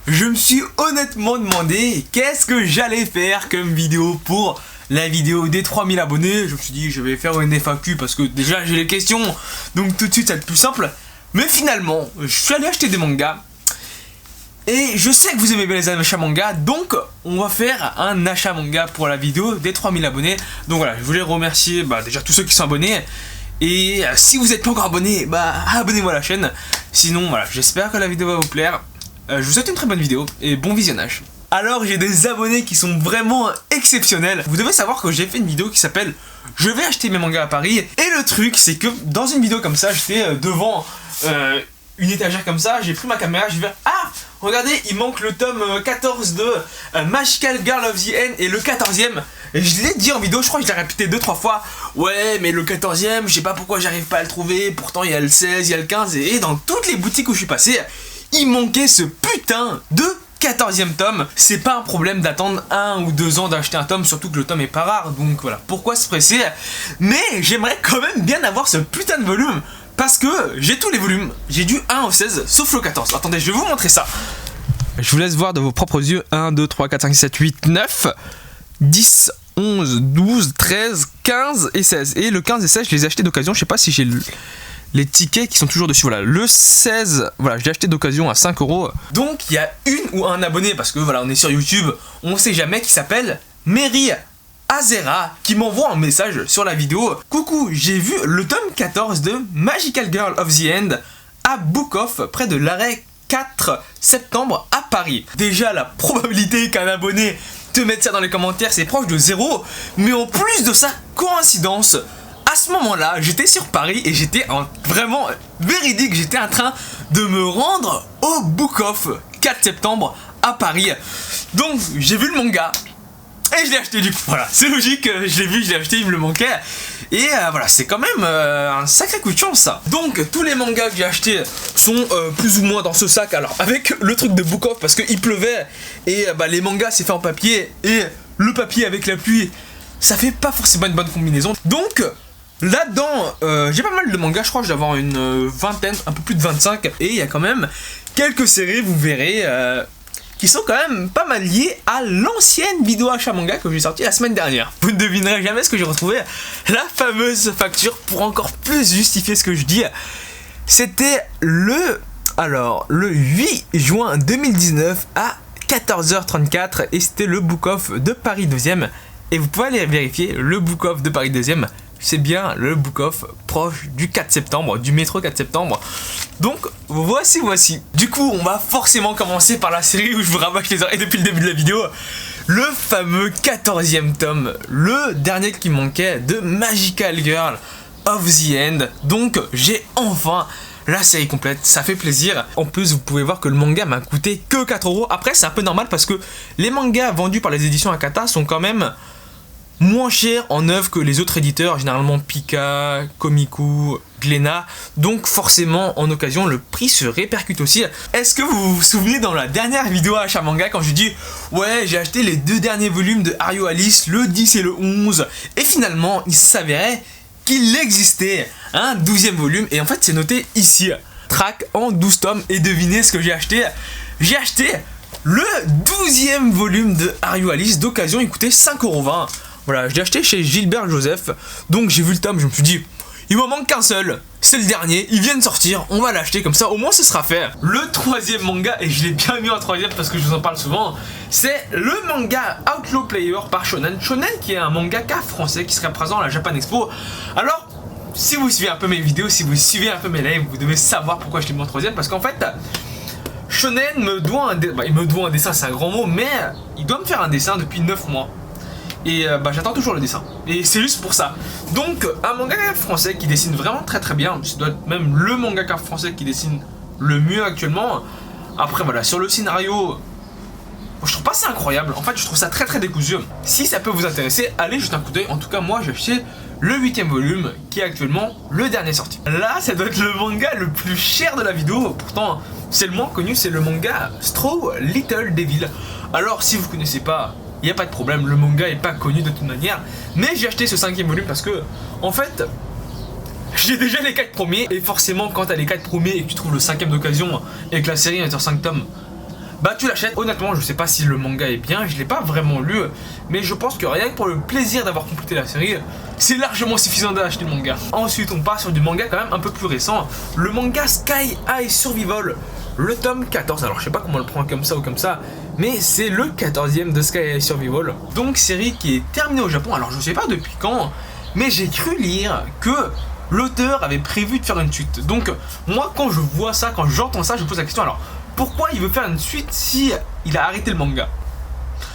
je me suis honnêtement demandé qu'est-ce que j'allais faire comme vidéo pour la vidéo des 3000 abonnés. Je me suis dit je vais faire une FAQ parce que déjà j'ai les questions, donc tout de suite ça va être plus simple. Mais finalement, je suis allé acheter des mangas. Et je sais que vous aimez bien les achats manga, donc on va faire un achat manga pour la vidéo des 3000 abonnés. Donc voilà, je voulais remercier déjà tous ceux qui sont abonnés. Et si vous n'êtes pas encore abonné, abonnez-vous à la chaîne. Sinon voilà, j'espère que la vidéo va vous plaire. Je vous souhaite une très bonne vidéo et bon visionnage. Alors j'ai des abonnés qui sont vraiment exceptionnels. Vous devez savoir que j'ai fait une vidéo qui s'appelle je vais acheter mes mangas à Paris. Et le truc c'est que dans une vidéo comme ça, j'étais devant une étagère comme ça, j'ai pris ma caméra, je vais regardez, il manque le tome 14 de Magical Girl of the End et le 14ème. Et je l'ai dit en vidéo, je crois que je l'ai répété 2-3 fois. Ouais, mais le 14ème, je sais pas pourquoi j'arrive pas à le trouver. Pourtant, il y a le 16, il y a le 15. Et dans toutes les boutiques où je suis passé, il manquait ce putain de 14ème tome. C'est pas un problème d'attendre 1 ou 2 ans d'acheter un tome, surtout que le tome est pas rare. Donc voilà, pourquoi se presser? Mais j'aimerais quand même bien avoir ce putain de volume. Parce que j'ai tous les volumes, j'ai du 1 au 16, sauf le 14. Attendez, je vais vous montrer ça. Je vous laisse voir de vos propres yeux. 1, 2, 3, 4, 5, 6, 7, 8, 9, 10, 11, 12, 13, 15 et 16. Et le 15 et 16, je les ai achetés d'occasion. Je sais pas si j'ai les tickets qui sont toujours dessus. Voilà, le 16, voilà, je l'ai acheté d'occasion à 5 €. Donc, il y a une ou un abonné, parce que voilà, on est sur YouTube, on sait jamais, qui s'appelle Mary Azera, qui m'envoie un message sur la vidéo. Coucou, j'ai vu le tome 14 de Magical Girl of the End à Book Off, près de l'arrêt 4 septembre à Paris. Déjà, la probabilité qu'un abonné te mette ça dans les commentaires, c'est proche de 0. Mais en plus de ça, coïncidence, à ce moment-là, j'étais sur Paris et j'étais vraiment véridique. J'étais en train de me rendre au Book Off 4 septembre à Paris. Donc, j'ai vu le manga. Et je l'ai acheté du coup, voilà, c'est logique, je l'ai vu, je l'ai acheté, il me le manquait. Et voilà, c'est quand même un sacré coup de chance ça. Donc tous les mangas que j'ai achetés sont plus ou moins dans ce sac. Alors avec le truc de Book Off parce qu'il pleuvait. Et les mangas c'est fait en papier. Et le papier avec la pluie, ça fait pas forcément une bonne combinaison. Donc là-dedans, j'ai pas mal de mangas, je crois que je dois avoir une vingtaine, un peu plus de 25. Et il y a quand même quelques séries, vous verrez, qui sont quand même pas mal liés à l'ancienne vidéo achat manga que j'ai sortie la semaine dernière. Vous ne devinerez jamais ce que j'ai retrouvé, la fameuse facture pour encore plus justifier ce que je dis. C'était le 8 juin 2019 à 14h34 et c'était le Book Off de Paris 2ème. Et vous pouvez aller vérifier, le Book Off de Paris 2ème, c'est bien le Book Off proche du 4 septembre, du métro 4 septembre. Donc voici. Du coup, on va forcément commencer par la série où je vous rabâche les oreilles depuis le début de la vidéo. Le fameux 14ème tome, le dernier qui manquait de Magical Girl of the End. Donc j'ai enfin la série complète, ça fait plaisir. En plus, vous pouvez voir que le manga m'a coûté que 4 €. Après, c'est un peu normal parce que les mangas vendus par les éditions Akata sont quand même moins cher en œuvre que les autres éditeurs, généralement Pika, Komiku, Glénat. Donc forcément en occasion le prix se répercute aussi. Est-ce que vous vous souvenez dans la dernière vidéo achat manga quand je dis ouais j'ai acheté les 2 derniers volumes de Haruo Alice, le 10 et le 11, et finalement il s'avérait qu'il existait un 12e volume et en fait c'est noté ici, track en 12 tomes. Et devinez ce que j'ai acheté. J'ai acheté le 12e volume de Haruo Alice d'occasion, il coûtait 5,20 €. Voilà, je l'ai acheté chez Gilbert Joseph. Donc j'ai vu le tome, je me suis dit, il m'en manque qu'un seul. C'est le dernier, il vient de sortir, on va l'acheter comme ça, au moins ce sera fait. Le 3e manga, et je l'ai bien mis en 3e parce que je vous en parle souvent, c'est le manga Outlaw Player par Shonen. Shonen qui est un mangaka français qui sera présent à la Japan Expo. Alors, si vous suivez un peu mes vidéos, si vous suivez un peu mes lives, vous devez savoir pourquoi je l'ai mis en 3e. Parce qu'en fait, Shonen me doit il me doit un dessin, c'est un grand mot, mais il doit me faire un dessin depuis 9 mois. Et j'attends toujours le dessin. Et c'est juste pour ça. Donc un mangaka français qui dessine vraiment très très bien. Ce doit être même le mangaka français qui dessine le mieux actuellement. Après voilà, sur le scénario, je trouve pas ça incroyable. En fait je trouve ça très très décousu. Si ça peut vous intéresser, allez jeter un coup d'œil. En tout cas moi j'ai acheté le 8e volume qui est actuellement le dernier sorti. Là ça doit être le manga le plus cher de la vidéo. Pourtant c'est le moins connu, c'est le manga Straw Little Devil. Alors si vous connaissez pas, il n'y a pas de problème, le manga est pas connu de toute manière. Mais j'ai acheté ce 5e volume parce que, en fait, j'ai déjà les 4 premiers. Et forcément, quand t'as les 4 premiers et que tu trouves le 5e d'occasion et que la série est sur 5 tomes, bah tu l'achètes. Honnêtement, je sais pas si le manga est bien, je l'ai pas vraiment lu, mais je pense que rien que pour le plaisir d'avoir complété la série, c'est largement suffisant d'acheter le manga. Ensuite, on part sur du manga quand même un peu plus récent, le manga Sky High Survival, le tome 14. Alors je sais pas comment on le prend comme ça ou comme ça, mais c'est le 14e de Sky High Survival. Donc série qui est terminée au Japon, alors je sais pas depuis quand, mais j'ai cru lire que l'auteur avait prévu de faire une suite. Donc moi quand je vois ça, quand j'entends ça, je me pose la question, alors pourquoi il veut faire une suite si il a arrêté le manga?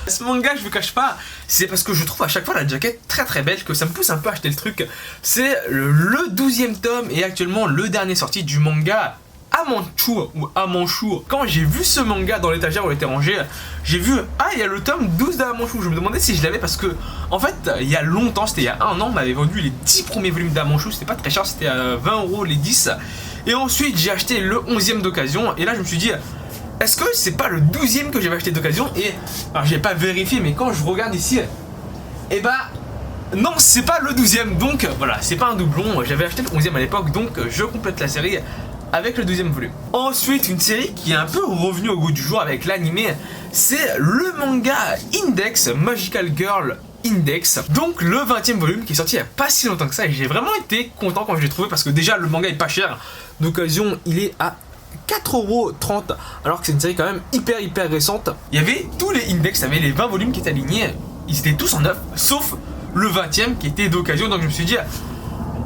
Ce manga, je vous cache pas, c'est parce que je trouve à chaque fois la jaquette très très belle que ça me pousse un peu à acheter le truc. C'est le 12e tome et actuellement le dernier sorti du manga Amanchu ou Amanchu. Quand j'ai vu ce manga dans l'étagère où il était rangé, j'ai vu, ah, il y a le tome 12 d'Amanchu. Je me demandais si je l'avais parce que, en fait, il y a longtemps, c'était il y a un an, on m'avait vendu les 10 premiers volumes d'Amanchu. C'était pas très cher, c'était à 20 € les 10. Et ensuite, j'ai acheté le 11e d'occasion. Et là, je me suis dit, est-ce que c'est pas le 12e que j'avais acheté d'occasion? Et, alors, j'ai pas vérifié, mais quand je regarde ici, et bah. Non, c'est pas le 12e, donc voilà, c'est pas un doublon. J'avais acheté le 11e à l'époque, donc je complète la série avec le 12e volume. Ensuite, une série qui est un peu revenue au goût du jour avec l'animé, c'est le manga Index, Magical Girl Index. Donc le 20e volume qui est sorti il y a pas si longtemps que ça, et j'ai vraiment été content quand je l'ai trouvé parce que déjà le manga est pas cher. D'occasion, il est à 4,30 € alors que c'est une série quand même hyper récente. Il y avait tous les Index, il y avait les 20 volumes qui étaient alignés, ils étaient tous en neuf, sauf le 20e qui était d'occasion, donc je me suis dit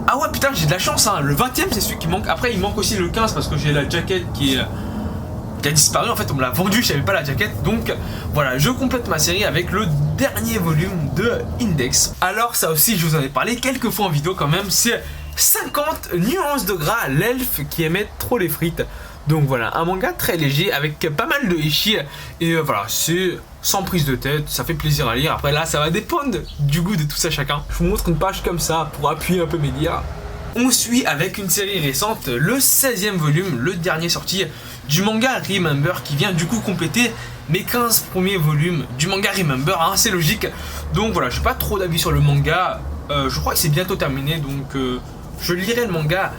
ah ouais putain j'ai de la chance hein. Le 20e c'est celui qui manque. Après il manque aussi le 15 parce que j'ai la jaquette qui a disparu. En fait on me l'a vendu, je savais pas la jaquette. Donc voilà, je complète ma série avec le dernier volume de Index. Alors ça aussi je vous en ai parlé quelques fois en vidéo quand même. C'est 50 nuances de gras, l'elfe qui aimait trop les frites. Donc voilà, un manga très léger avec pas mal de ishi. Et voilà, c'est sans prise de tête, ça fait plaisir à lire. Après là, ça va dépendre du goût de tout ça chacun. Je vous montre une page comme ça pour appuyer un peu mes dires. On suit avec une série récente, le 16e volume, le dernier sorti du manga Remember, qui vient du coup compléter mes 15 premiers volumes du manga Remember, hein, c'est logique. Donc voilà, j'ai pas trop d'avis sur le manga. Je crois que c'est bientôt terminé, donc je lirai le manga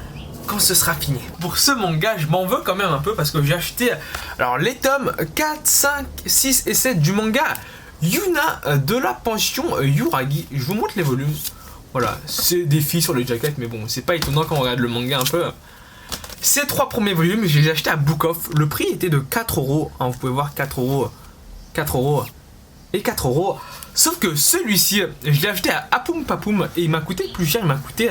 quand ce sera fini. Pour ce manga, je m'en veux quand même un peu parce que j'ai acheté alors les tomes 4, 5, 6 et 7 du manga Yuna de la pension Yuragi. Je vous montre les volumes. Voilà, c'est des filles sur les jaquettes, mais bon, c'est pas étonnant quand on regarde le manga un peu. Ces 3 premiers volumes, je les ai achetés à Book Off. Le prix était de 4 €. Hein, vous pouvez voir 4 €, 4 € et 4 €. Sauf que celui-ci, je l'ai acheté à Apum Papum et il m'a coûté plus cher, il m'a coûté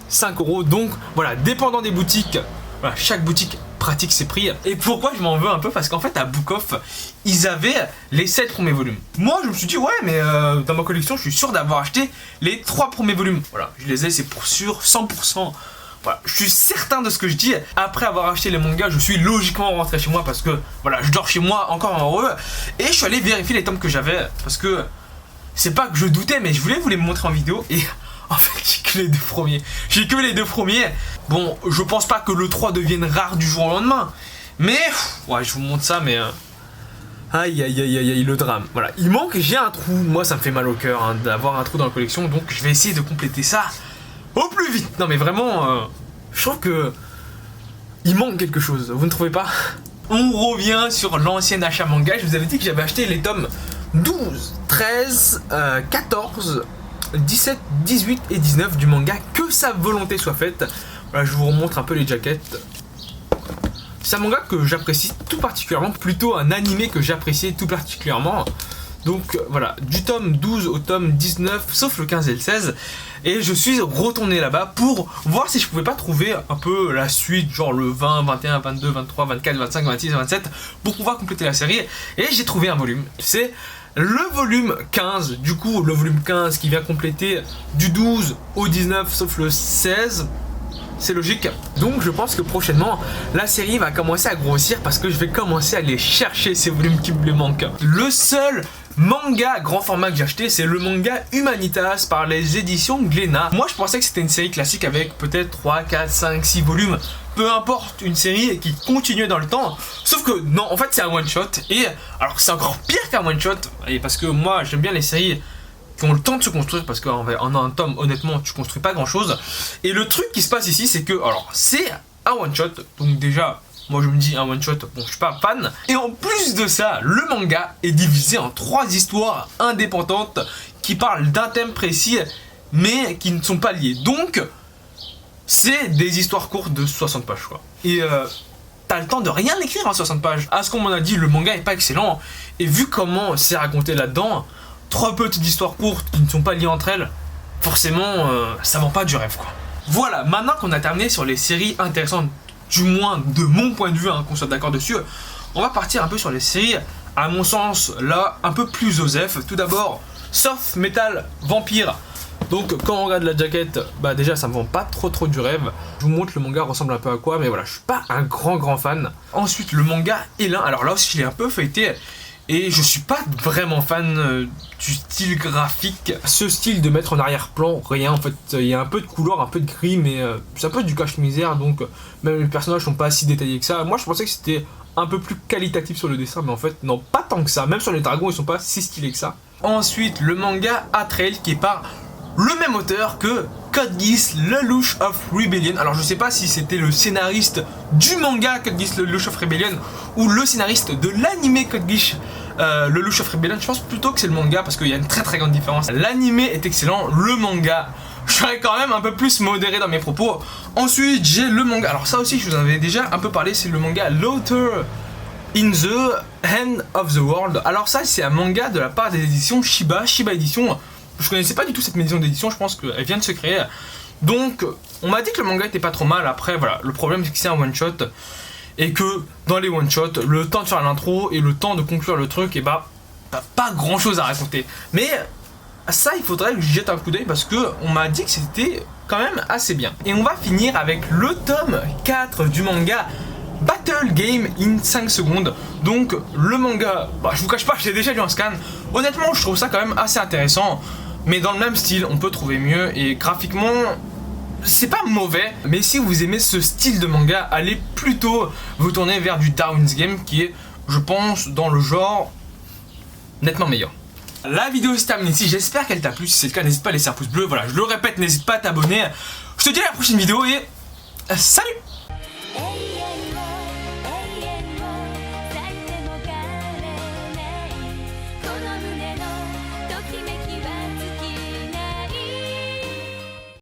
5 €. Donc voilà, dépendant des boutiques, voilà, chaque boutique pratique ses prix. Et pourquoi je m'en veux un peu? Parce qu'en fait à Book Off, ils avaient les 7 premiers volumes. Moi je me suis dit ouais mais dans ma collection je suis sûr d'avoir acheté les 3 premiers volumes. Voilà, je les ai, c'est pour sûr, 100%. Voilà, je suis certain de ce que je dis. Après avoir acheté les mangas, je suis logiquement rentré chez moi parce que voilà, je dors chez moi encore heureux. Et je suis allé vérifier les tomes que j'avais parce que c'est pas que je doutais, mais je voulais vous les montrer en vidéo. Et en fait, j'ai que les 2 premiers. J'ai que les 2 premiers. Bon, je pense pas que le 3 devienne rare du jour au lendemain. Mais, ouais, je vous montre ça, mais aïe, aïe, aïe, aïe, aïe, le drame. Voilà, il manque, j'ai un trou. Moi, ça me fait mal au cœur hein, d'avoir un trou dans la collection. Donc, je vais essayer de compléter ça au plus vite. Non, mais vraiment, je trouve que il manque quelque chose. Vous ne trouvez pas? On revient sur l'ancien achat manga. Je vous avais dit que j'avais acheté les tomes 12, 13, 14... 17, 18 et 19 du manga Que sa volonté soit faite. Voilà, je vous remontre un peu les jaquettes. C'est un manga que j'apprécie tout particulièrement, plutôt un animé que j'appréciais tout particulièrement. Donc voilà, du tome 12 au tome 19, sauf le 15 et le 16. Et je suis retourné là-bas pour voir si je pouvais pas trouver un peu la suite, genre le 20, 21, 22, 23, 24, 25, 26, 27, pour pouvoir compléter la série. Et j'ai trouvé un volume. C'est le volume 15, du coup le volume 15 qui vient compléter du 12 au 19 sauf le 16, c'est logique. Donc je pense que prochainement la série va commencer à grossir parce que je vais commencer à aller chercher ces volumes qui me manquent. Le seul manga grand format que j'ai acheté, c'est le manga Humanitas par les éditions Glénat. Moi je pensais que c'était une série classique avec peut-être 3, 4, 5, 6 volumes. Peu importe, une série qui continuait dans le temps. Sauf que non, en fait c'est un one shot. Et alors c'est encore pire qu'un one shot. Et parce que moi j'aime bien les séries qui ont le temps de se construire. Parce qu'en un tome, honnêtement, tu construis pas grand chose. Et le truc qui se passe ici, c'est que, alors c'est un one shot. Donc déjà, Moi je me dis un one shot, bon je suis pas fan. Et en plus de ça, le manga est divisé en 3 histoires indépendantes qui parlent d'un thème précis mais qui ne sont pas liés. Donc c'est des histoires courtes de 60 pages quoi. Et t'as le temps de rien écrire en 60 pages. À ce qu'on m'en a dit, le manga est pas excellent. Et vu comment c'est raconté là-dedans, 3 petites histoires courtes qui ne sont pas liées entre elles, forcément ça vend pas du rêve quoi. Voilà, maintenant qu'on a terminé sur les séries intéressantes, du moins de mon point de vue, hein, qu'on soit d'accord dessus, on va partir un peu sur les séries, à mon sens, là, un peu plus osef. Tout d'abord, Soft Metal Vampire. Donc quand on regarde la jaquette, bah déjà ça me vend pas trop du rêve. Je vous montre, le manga ressemble un peu à quoi, mais voilà, je suis pas un grand fan. Ensuite, le manga Elin, alors là aussi il est un peu feuilleté. Et je suis pas vraiment fan du style graphique. Ce style de mettre en arrière-plan, rien en fait. Il y a un peu de couleur, un peu de gris, mais c'est un peu du cache-misère. Donc même les personnages sont pas si détaillés que ça. Moi je pensais que c'était un peu plus qualitatif sur le dessin, mais en fait non, pas tant que ça. Même sur les dragons ils sont pas si stylés que ça. Ensuite le manga Atrail qui est par le même auteur que Code Geass Lelouch of Rebellion. Alors je sais pas si c'était le scénariste du manga Code Geass Lelouch of Rebellion ou le scénariste de l'anime Code Geass Lelouch of Rebellion. Je pense plutôt que c'est le manga parce qu'il y a une très grande différence. L'anime est excellent, le manga, je serais quand même un peu plus modéré dans mes propos. Ensuite j'ai le manga, alors ça aussi je vous en avais déjà un peu parlé, c'est le manga Laughter in the End of the World. Alors ça c'est un manga de la part des éditions Shiba Edition. Je connaissais pas du tout cette maison d'édition, je pense qu'elle vient de se créer. Donc, on m'a dit que le manga était pas trop mal. Après, voilà, le problème c'est que c'est un one shot. Et que dans les one shots, le temps de faire l'intro et le temps de conclure le truc, et bah, t'as pas grand chose à raconter. Mais ça, il faudrait que je jette un coup d'œil parce que on m'a dit que c'était quand même assez bien. Et on va finir avec le tome 4 du manga Battle Game in 5 secondes. Donc le manga, bah, je vous cache pas, je l'ai déjà lu en scan. Honnêtement, je trouve ça quand même assez intéressant. Mais dans le même style, on peut trouver mieux. Et graphiquement, c'est pas mauvais. Mais si vous aimez ce style de manga, allez plutôt vous tourner vers du Darwin's Game qui est, je pense, dans le genre nettement meilleur. La vidéo se termine ici, j'espère qu'elle t'a plu. Si c'est le cas, n'hésite pas à laisser un pouce bleu. Voilà, je le répète, n'hésite pas à t'abonner. Je te dis à la prochaine vidéo et salut!